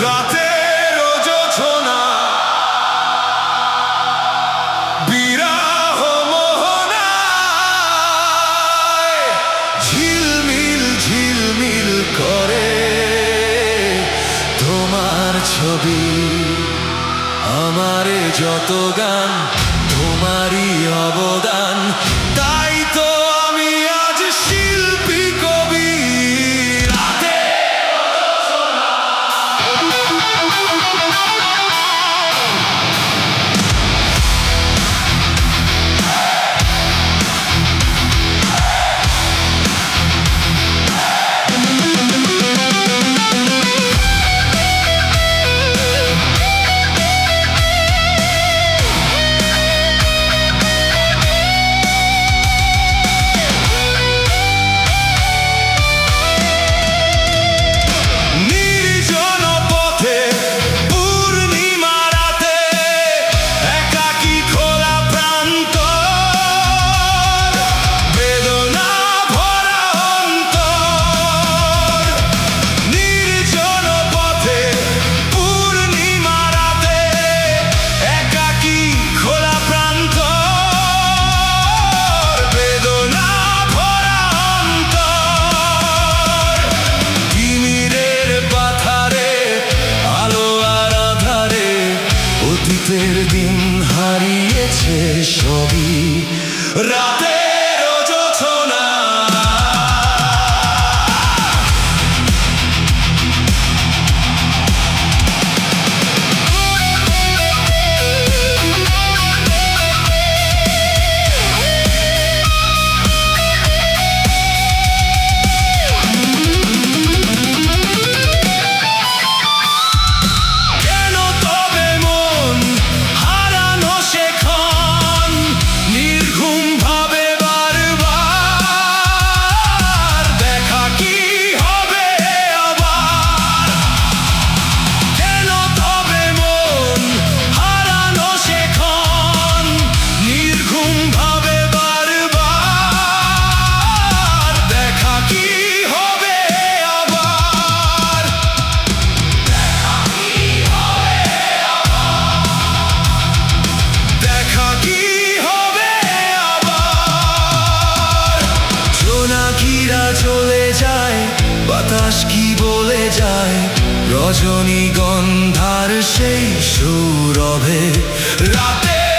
রাতের জোছনা বিরহ মোহনায় ঝিলমিল ঝিলমিল করে তোমার ছবি। আমারে যত গান তোমারই অবদান, তাই তো আমি আজ শিল্পী কবি। অতীতের দিন হারিয়েছে সবই রাতের জোছনা। চলে যায় বাতাস কি বলে যায়, রজনীগন্ধার সেই সৌরভে রাতে